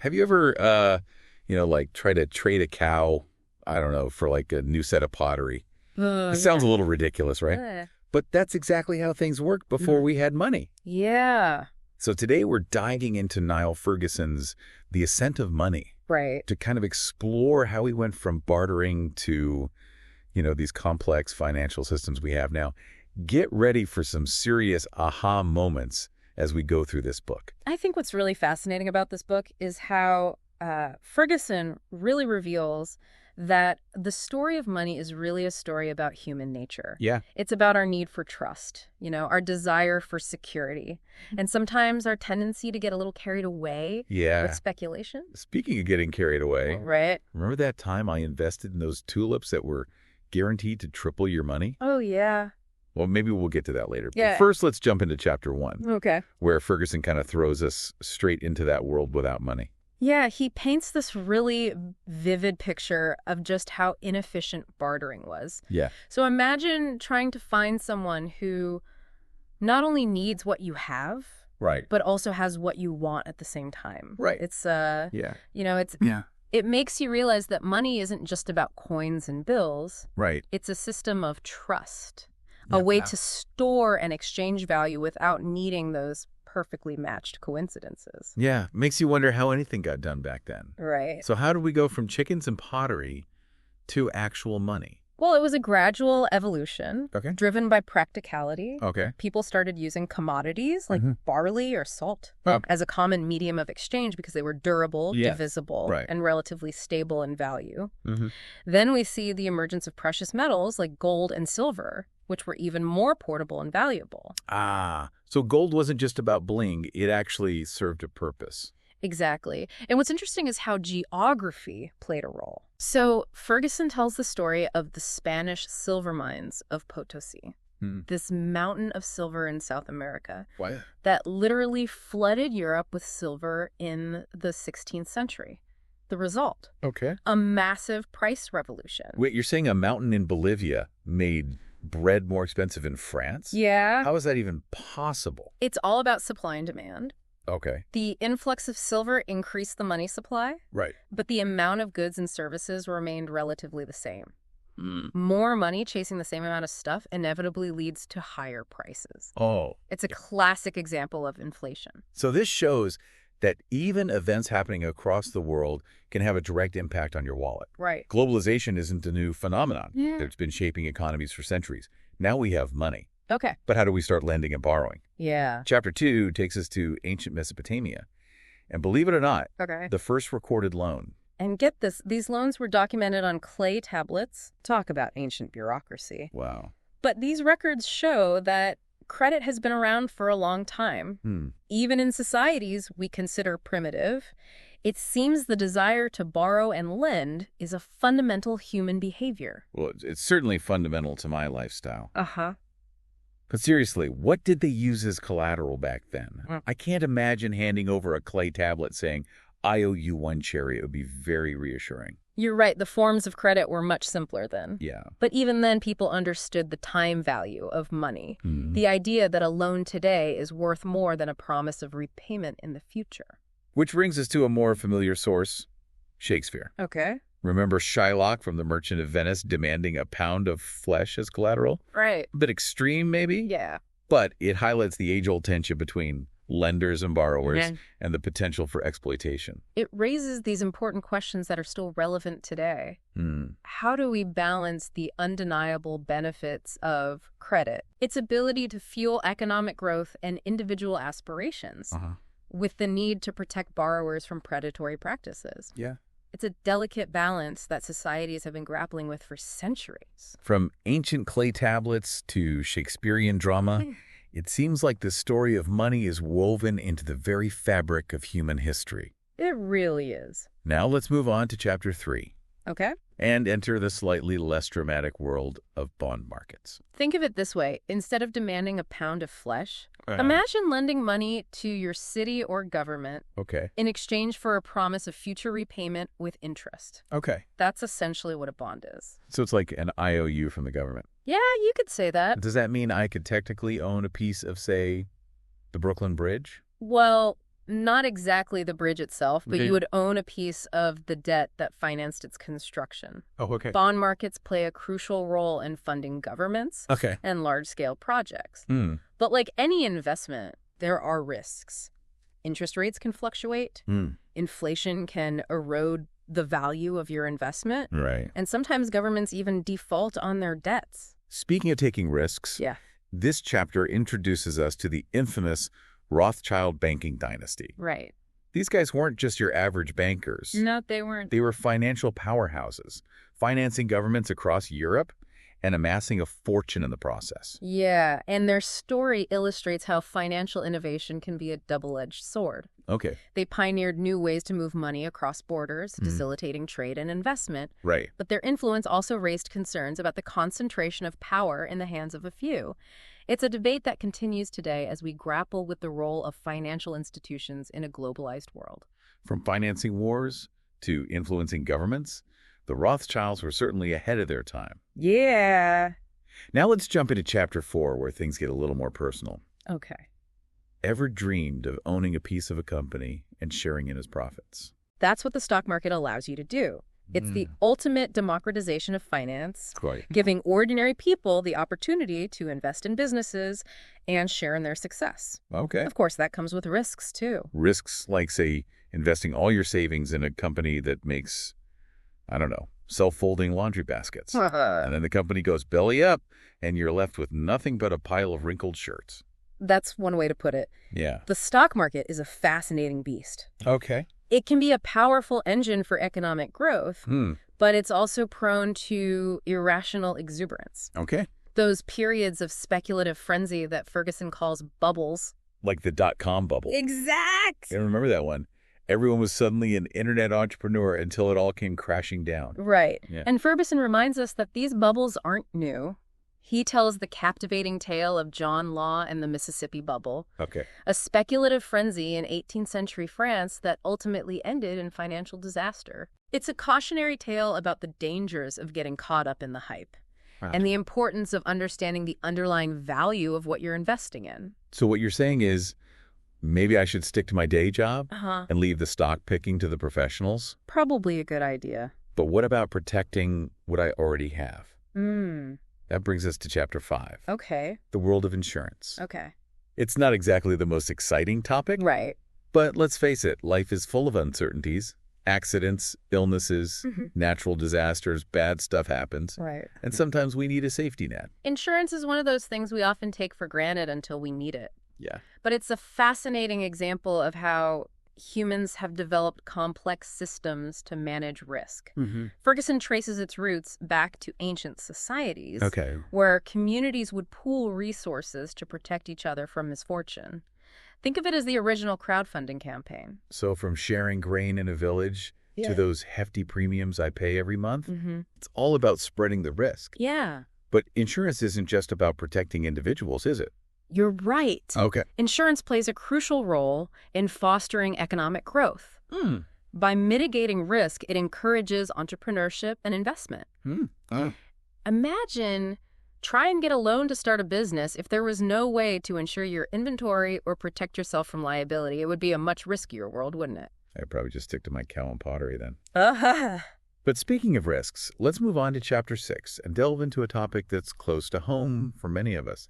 Have you ever, like try to trade a cow, I don't know, for like a new set of pottery? Oh, It sounds yeah. a little ridiculous, right? But that's exactly how things worked before we had money. Yeah. So today we're diving into Niall Ferguson's The Ascent of Money Right. to kind of explore how we went from bartering to, these complex financial systems we have now. Get ready for some serious aha moments as we go through this book. I think what's really fascinating about this book is how Ferguson really reveals that the story of money is really a story about human nature. Yeah. It's about our need for trust, our desire for security, and sometimes our tendency to get a little carried away Yeah. with speculation. Speaking of getting carried away, Right. remember that time I invested in those tulips that were guaranteed to triple your money? Oh, yeah. Well, maybe we'll get to that later. Yeah. But first, let's jump into chapter 1, Okay. where Ferguson kind of throws us straight into that world without money. Yeah, he paints this really vivid picture of just how inefficient bartering was. Yeah. So imagine trying to find someone who not only needs what you have, Right. but also has what you want at the same time. Right. It's Yeah. Yeah. It makes you realize that money isn't just about coins and bills. Right. It's a system of trust, a way to store and exchange value without needing those perfectly matched coincidences. Yeah. Makes you wonder how anything got done back then. Right. So how did we go from chickens and pottery to actual money? Well, it was a gradual evolution Okay. driven by practicality. Okay. People started using commodities like barley or salt Oh. as a common medium of exchange because they were durable, Yeah. divisible, Right. and relatively stable in value. Mm-hmm. Then we see the emergence of precious metals like gold and silver, which were even more portable and valuable. Ah, so gold wasn't just about bling. It actually served a purpose. Exactly. And what's interesting is how geography played a role. So Ferguson tells the story of the Spanish silver mines of Potosi, this mountain of silver in South America What? that literally flooded Europe with silver in the 16th century. The result, Okay. a massive price revolution. Wait, you're saying a mountain in Bolivia made bread more expensive in France? Yeah. How is that even possible? It's all about supply and demand. Okay. The influx of silver increased the money supply, Right. but the amount of goods and services remained relatively the same. More money chasing the same amount of stuff inevitably leads to higher prices. Oh. It's a classic example of inflation. So this shows that even events happening across the world can have a direct impact on your wallet. Right. Globalization isn't a new phenomenon. Yeah. It's been shaping economies for centuries. Now we have money. Okay. But how do we start lending and borrowing? Yeah. Chapter 2 takes us to ancient Mesopotamia. And believe it or not, Okay. the first recorded loan. And get this, these loans were documented on clay tablets. Talk about ancient bureaucracy. Wow. But these records show that credit has been around for a long time. Even in societies we consider primitive, it seems the desire to borrow and lend is a fundamental human behavior. Well, it's certainly fundamental to my lifestyle. Uh-huh. But seriously, what did they use as collateral back then? I can't imagine handing over a clay tablet saying, I owe you one cherry. It would be very reassuring. You're right, the forms of credit were much simpler then. Yeah. But even then, people understood the time value of money. The idea that a loan today is worth more than a promise of repayment in the future. Which brings us to a more familiar source, Shakespeare. Okay. Remember Shylock from The Merchant of Venice demanding a pound of flesh as collateral? Right. A bit extreme, maybe? Yeah. But it highlights the age-old tension between lenders and borrowers and the potential for exploitation. It raises these important questions that are still relevant today. How do we balance the undeniable benefits of credit, its ability to fuel economic growth and individual aspirations, with the need to protect borrowers from predatory practices? Yeah. It's a delicate balance that societies have been grappling with for centuries. From ancient clay tablets to Shakespearean drama, it seems like the story of money is woven into the very fabric of human history. It really is. Now let's move on to chapter 3 Okay? and enter the slightly less dramatic world of bond markets. Think of it this way. Instead of demanding a pound of flesh, imagine lending money to your city or government Okay. in exchange for a promise of future repayment with interest. Okay. That's essentially what a bond is. So it's like an IOU from the government. Yeah, you could say that. Does that mean I could technically own a piece of, say, the Brooklyn Bridge? Well, not exactly the bridge itself, but Okay. you would own a piece of the debt that financed its construction. Oh, okay. Bond markets play a crucial role in funding governments Okay. and large-scale projects. Hmm. But like any investment, there are risks. Interest rates can fluctuate. Hmm. Inflation can erode the value of your investment. Right. And sometimes governments even default on their debts. Speaking of taking risks, Yeah. this chapter introduces us to the infamous Rothschild banking dynasty. Right. These guys weren't just your average bankers. No, they weren't. They were financial powerhouses, financing governments across Europe and amassing a fortune in the process. Yeah, and their story illustrates how financial innovation can be a double-edged sword. Okay. They pioneered new ways to move money across borders, facilitating trade and investment. Right. But their influence also raised concerns about the concentration of power in the hands of a few. It's a debate that continues today as we grapple with the role of financial institutions in a globalized world. From financing wars to influencing governments, the Rothschilds were certainly ahead of their time. Yeah. Now let's jump into chapter 4, where things get a little more personal. Okay. Ever dreamed of owning a piece of a company and sharing in its profits? That's what the stock market allows you to do. It's the ultimate democratization of finance, Quite. giving ordinary people the opportunity to invest in businesses and share in their success. Okay. Of course, that comes with risks, too. Risks like, say, investing all your savings in a company that makes, I don't know, self-folding laundry baskets. And then the company goes belly up, and you're left with nothing but a pile of wrinkled shirts. That's one way to put it. Yeah. The stock market is a fascinating beast. Okay. It can be a powerful engine for economic growth, but it's also prone to irrational exuberance. Okay. Those periods of speculative frenzy that Ferguson calls bubbles. Like the dot-com bubble. Exact! I remember that one. Everyone was suddenly an internet entrepreneur until it all came crashing down. Right. Yeah. And Ferguson reminds us that these bubbles aren't new. He tells the captivating tale of John Law and the Mississippi Bubble, Okay. a speculative frenzy in 18th century France that ultimately ended in financial disaster. It's a cautionary tale about the dangers of getting caught up in the hype and the importance of understanding the underlying value of what you're investing in. So what you're saying is maybe I should stick to my day job and leave the stock picking to the professionals? Probably a good idea. But what about protecting what I already have? Hmm. That brings us to chapter 5, Okay. the world of insurance. Okay. It's not exactly the most exciting topic, Right. but let's face it, life is full of uncertainties. Accidents, illnesses, natural disasters, bad stuff happens. Right. And sometimes we need a safety net. Insurance is one of those things we often take for granted until we need it. Yeah. But it's a fascinating example of how humans have developed complex systems to manage risk. Ferguson traces its roots back to ancient societies, Okay. where communities would pool resources to protect each other from misfortune. Think of it as the original crowdfunding campaign. So from sharing grain in a village to those hefty premiums I pay every month, it's all about spreading the risk. Yeah. But insurance isn't just about protecting individuals, is it? You're right. Okay. Insurance plays a crucial role in fostering economic growth. By mitigating risk, it encourages entrepreneurship and investment. Imagine try and get a loan to start a business. If there was no way to insure your inventory or protect yourself from liability, it would be a much riskier world, wouldn't it? I'd probably just stick to my cow and pottery then. Uh-huh. But speaking of risks, let's move on to chapter 6 and delve into a topic that's close to home for many of us.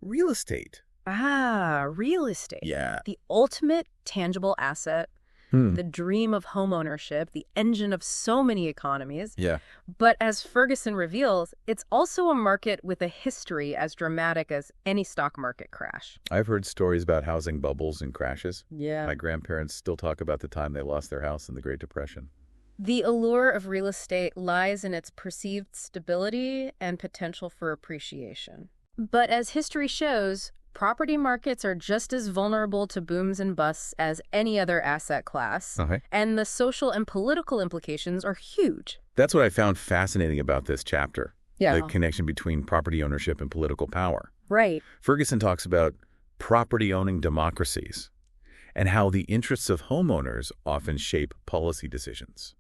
Real estate. Real estate. Yeah. The ultimate tangible asset, the dream of homeownership, the engine of so many economies. Yeah. But as Ferguson reveals, it's also a market with a history as dramatic as any stock market crash. I've heard stories about housing bubbles and crashes. Yeah. My grandparents still talk about the time they lost their house in the Great Depression. The allure of real estate lies in its perceived stability and potential for appreciation. But as history shows, property markets are just as vulnerable to booms and busts as any other asset class, and the social and political implications are huge. That's what I found fascinating about this chapter, Yeah. the connection between property ownership and political power. Right. Ferguson talks about property-owning democracies and how the interests of homeowners often shape policy decisions.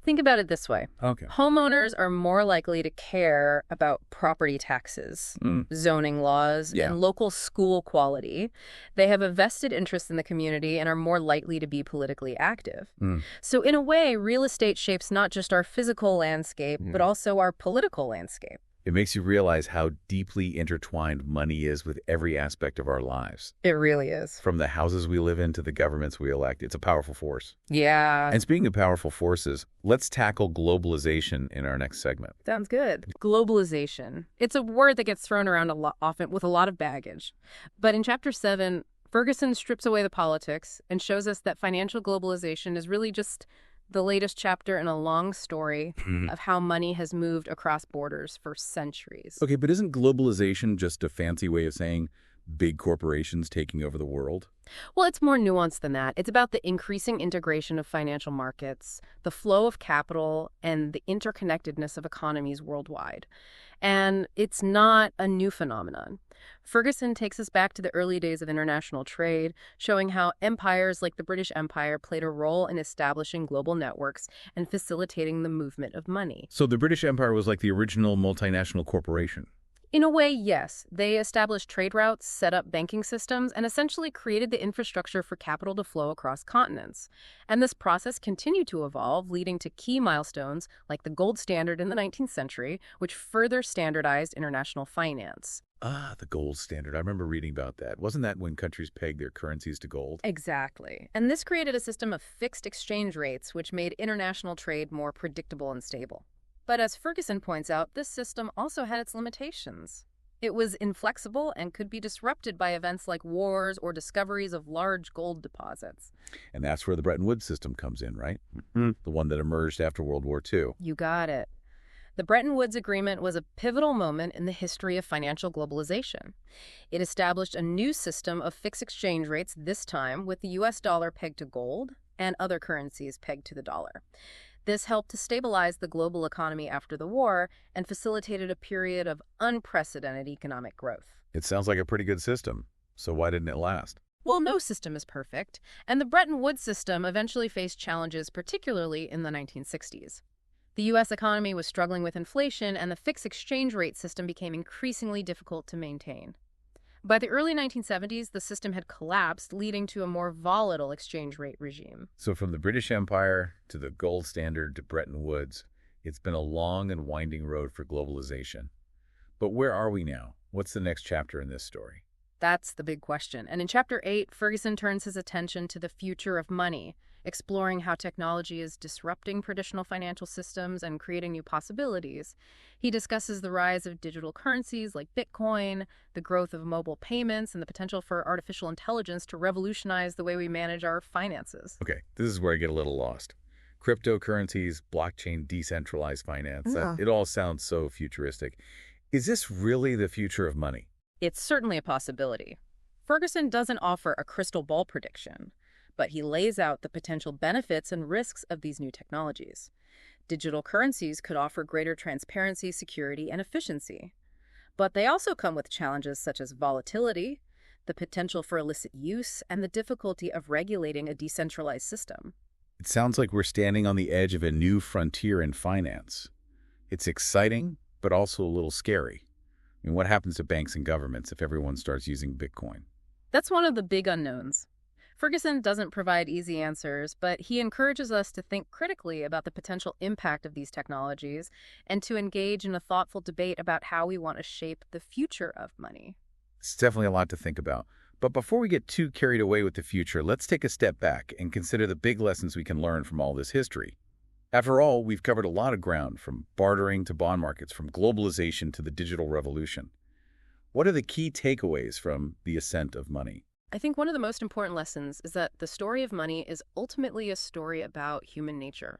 Think about it this way. Okay. Homeowners are more likely to care about property taxes, zoning laws, Yeah. and local school quality. They have a vested interest in the community and are more likely to be politically active. So in a way, real estate shapes not just our physical landscape, but also our political landscape. It makes you realize how deeply intertwined money is with every aspect of our lives. It really is. From the houses we live in to the governments we elect. It's a powerful force. Yeah. And speaking of powerful forces, let's tackle globalization in our next segment. Sounds good. Globalization. It's a word that gets thrown around a lot, often with a lot of baggage. But in Chapter 7, Ferguson strips away the politics and shows us that financial globalization is really just the latest chapter in a long story of how money has moved across borders for centuries. Okay, but isn't globalization just a fancy way of saying big corporations taking over the world? Well, it's more nuanced than that. It's about the increasing integration of financial markets, the flow of capital, and the interconnectedness of economies worldwide. And it's not a new phenomenon. Ferguson takes us back to the early days of international trade, showing how empires like the British Empire played a role in establishing global networks and facilitating the movement of money. So the British Empire was like the original multinational corporation. In a way, yes. They established trade routes, set up banking systems, and essentially created the infrastructure for capital to flow across continents. And this process continued to evolve, leading to key milestones like the gold standard in the 19th century, which further standardized international finance. Ah, the gold standard. I remember reading about that. Wasn't that when countries pegged their currencies to gold? Exactly. And this created a system of fixed exchange rates, which made international trade more predictable and stable. But as Ferguson points out, this system also had its limitations. It was inflexible and could be disrupted by events like wars or discoveries of large gold deposits. And that's where the Bretton Woods system comes in, right? The one that emerged after World War II. You got it. The Bretton Woods Agreement was a pivotal moment in the history of financial globalization. It established a new system of fixed exchange rates, this time with the U.S. dollar pegged to gold and other currencies pegged to the dollar. This helped to stabilize the global economy after the war and facilitated a period of unprecedented economic growth. It sounds like a pretty good system. So why didn't it last? Well, no system is perfect, and the Bretton Woods system eventually faced challenges, particularly in the 1960s. The U.S. economy was struggling with inflation, and the fixed exchange rate system became increasingly difficult to maintain. By the early 1970s, the system had collapsed, leading to a more volatile exchange rate regime. So from the British Empire to the gold standard to Bretton Woods, it's been a long and winding road for globalization. But where are we now? What's the next chapter in this story? That's the big question. And in Chapter 8, Ferguson turns his attention to the future of money, exploring how technology is disrupting traditional financial systems and creating new possibilities. He discusses the rise of digital currencies like Bitcoin, the growth of mobile payments, and the potential for artificial intelligence to revolutionize the way we manage our finances. Okay, this is where I get a little lost. Cryptocurrencies, blockchain, decentralized finance, it all sounds so futuristic. Is this really the future of money? It's certainly a possibility. Ferguson doesn't offer a crystal ball prediction, but he lays out the potential benefits and risks of these new technologies. Digital currencies could offer greater transparency, security, and efficiency. But they also come with challenges such as volatility, the potential for illicit use, and the difficulty of regulating a decentralized system. It sounds like we're standing on the edge of a new frontier in finance. It's exciting, but also a little scary. I mean, what happens to banks and governments if everyone starts using Bitcoin? That's one of the big unknowns. Ferguson doesn't provide easy answers, but he encourages us to think critically about the potential impact of these technologies and to engage in a thoughtful debate about how we want to shape the future of money. It's definitely a lot to think about. But before we get too carried away with the future, let's take a step back and consider the big lessons we can learn from all this history. After all, we've covered a lot of ground, from bartering to bond markets, from globalization to the digital revolution. What are the key takeaways from the ascent of money? I think one of the most important lessons is that the story of money is ultimately a story about human nature.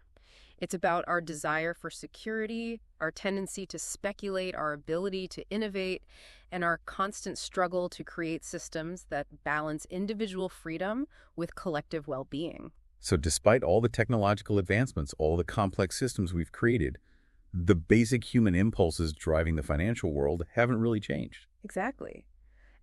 It's about our desire for security, our tendency to speculate, our ability to innovate, and our constant struggle to create systems that balance individual freedom with collective well-being. So despite all the technological advancements, all the complex systems we've created, the basic human impulses driving the financial world haven't really changed. Exactly.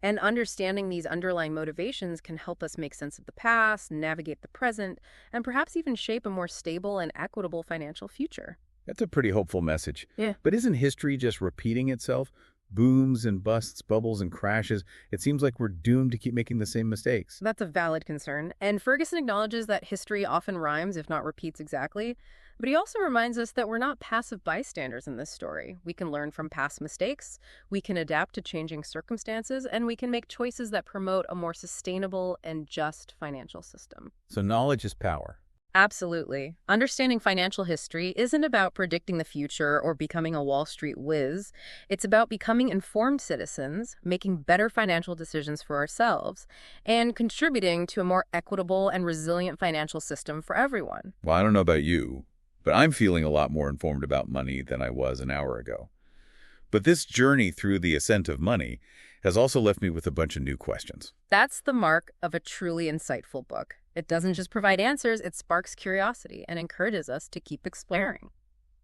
And understanding these underlying motivations can help us make sense of the past, navigate the present, and perhaps even shape a more stable and equitable financial future. That's a pretty hopeful message. Yeah. But isn't history just repeating itself? Booms and busts, bubbles and crashes. It seems like we're doomed to keep making the same mistakes. That's a valid concern. And Ferguson acknowledges that history often rhymes, if not repeats exactly. But he also reminds us that we're not passive bystanders in this story. We can learn from past mistakes, we can adapt to changing circumstances, and we can make choices that promote a more sustainable and just financial system. So knowledge is power. Absolutely. Understanding financial history isn't about predicting the future or becoming a Wall Street whiz. It's about becoming informed citizens, making better financial decisions for ourselves, and contributing to a more equitable and resilient financial system for everyone. Well, I don't know about you, but I'm feeling a lot more informed about money than I was an hour ago. But this journey through the ascent of money has also left me with a bunch of new questions. That's the mark of a truly insightful book. It doesn't just provide answers, it sparks curiosity and encourages us to keep exploring.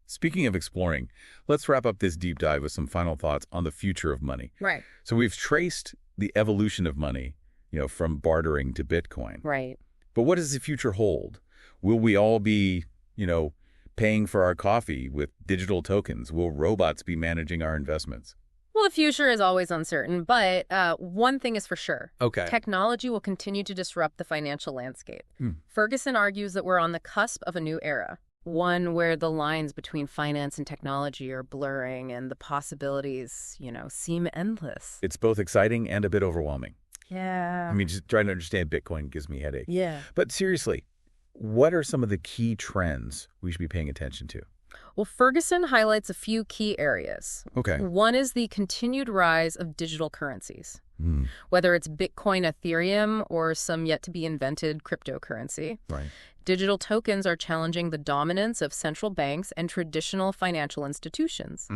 Speaking of exploring, let's wrap up this deep dive with some final thoughts on the future of money. Right. So we've traced the evolution of money, from bartering to Bitcoin. Right. But what does the future hold? Will we all be, paying for our coffee with digital tokens? Will robots be managing our investments? Well, the future is always uncertain, but one thing is for sure. Okay. Technology will continue to disrupt the financial landscape. Ferguson argues that we're on the cusp of a new era, one where the lines between finance and technology are blurring and the possibilities, seem endless. It's both exciting and a bit overwhelming. Yeah. I mean, just trying to understand Bitcoin gives me a headache. Yeah. But seriously, what are some of the key trends we should be paying attention to? Well, Ferguson highlights a few key areas. Okay. One is the continued rise of digital currencies, whether it's Bitcoin, Ethereum, or some yet-to-be-invented cryptocurrency. Right. Digital tokens are challenging the dominance of central banks and traditional financial institutions.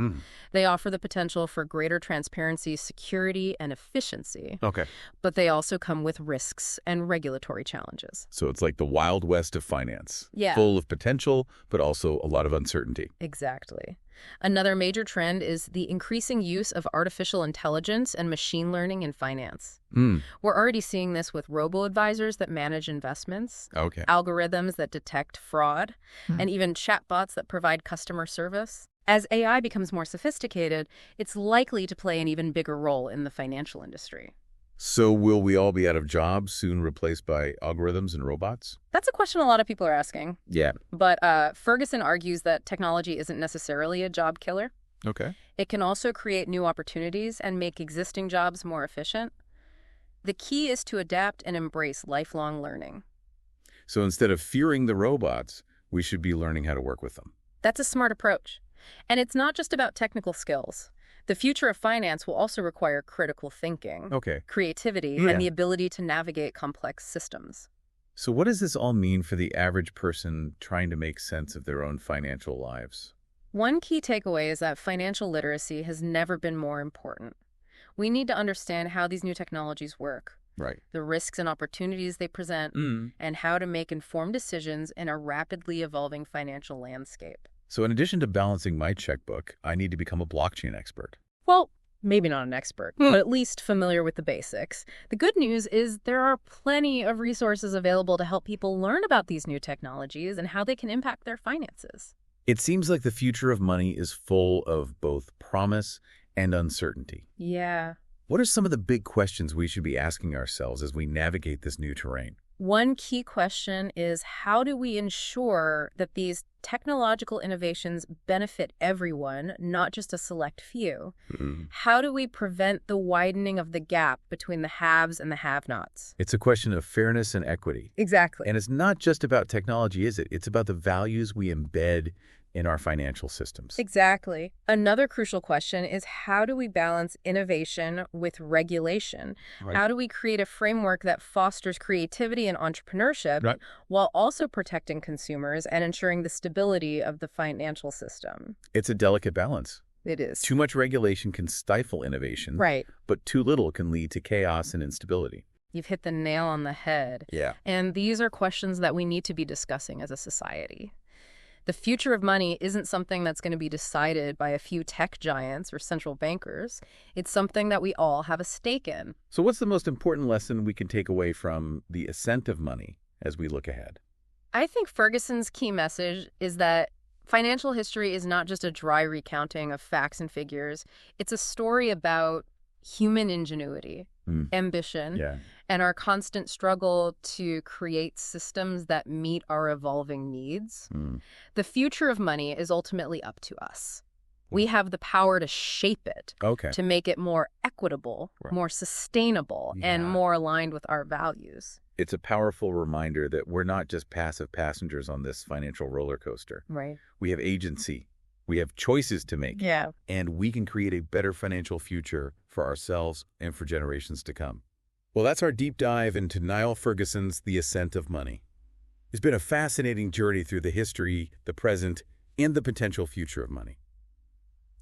They offer the potential for greater transparency, security, and efficiency. Okay. But they also come with risks and regulatory challenges. So it's like the Wild West of finance. Yeah. Full of potential, but also a lot of uncertainty. Exactly. Another major trend is the increasing use of artificial intelligence and machine learning in finance. We're already seeing this with robo-advisors that manage investments, Okay. algorithms that detect fraud, and even chatbots that provide customer service. As AI becomes more sophisticated, it's likely to play an even bigger role in the financial industry. So will we all be out of jobs, soon replaced by algorithms and robots? That's a question a lot of people are asking. Yeah. But Ferguson argues that technology isn't necessarily a job killer. Okay. It can also create new opportunities and make existing jobs more efficient. The key is to adapt and embrace lifelong learning. So instead of fearing the robots, we should be learning how to work with them. That's a smart approach. And it's not just about technical skills. The future of finance will also require critical thinking, creativity, and the ability to navigate complex systems. So what does this all mean for the average person trying to make sense of their own financial lives? One key takeaway is that financial literacy has never been more important. We need to understand how these new technologies work, Right. the risks and opportunities they present, and how to make informed decisions in a rapidly evolving financial landscape. So in addition to balancing my checkbook, I need to become a blockchain expert. Well, maybe not an expert, but at least familiar with the basics. The good news is there are plenty of resources available to help people learn about these new technologies and how they can impact their finances. It seems like the future of money is full of both promise and uncertainty. Yeah. What are some of the big questions we should be asking ourselves as we navigate this new terrain? One key question is, how do we ensure that these technological innovations benefit everyone, not just a select few? How do we prevent the widening of the gap between the haves and the have-nots? It's a question of fairness and equity. Exactly. And it's not just about technology, is it? It's about the values we embed in our financial systems. Exactly. Another crucial question is, how do we balance innovation with regulation? Right. How do we create a framework that fosters creativity and entrepreneurship while also protecting consumers and ensuring the stability of the financial system? It's a delicate balance. It is. Too much regulation can stifle innovation, Right. but too little can lead to chaos and instability. You've hit the nail on the head. Yeah. And these are questions that we need to be discussing as a society. The future of money isn't something that's going to be decided by a few tech giants or central bankers. It's something that we all have a stake in. So what's the most important lesson we can take away from the ascent of money as we look ahead? I think Ferguson's key message is that financial history is not just a dry recounting of facts and figures. It's a story about human ingenuity, ambition, and our constant struggle to create systems that meet our evolving needs. The future of money is ultimately up to us. We have the power to shape it, to make it more equitable, more sustainable, and more aligned with our values. It's a powerful reminder that we're not just passive passengers on this financial roller coaster. Right. We have agency. We have choices to make. Yeah. And we can create a better financial future for ourselves and for generations to come. Well, that's our deep dive into Niall Ferguson's The Ascent of Money. It's been a fascinating journey through the history, the present, and the potential future of money.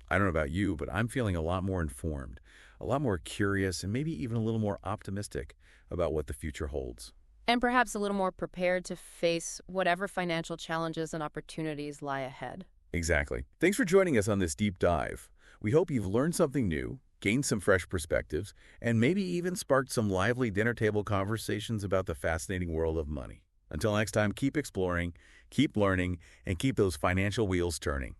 I don't know about you, but I'm feeling a lot more informed, a lot more curious, and maybe even a little more optimistic about what the future holds. And perhaps a little more prepared to face whatever financial challenges and opportunities lie ahead. Exactly. Thanks for joining us on this deep dive. We hope you've learned something new, gained some fresh perspectives, and maybe even sparked some lively dinner table conversations about the fascinating world of money. Until next time, keep exploring, keep learning, and keep those financial wheels turning.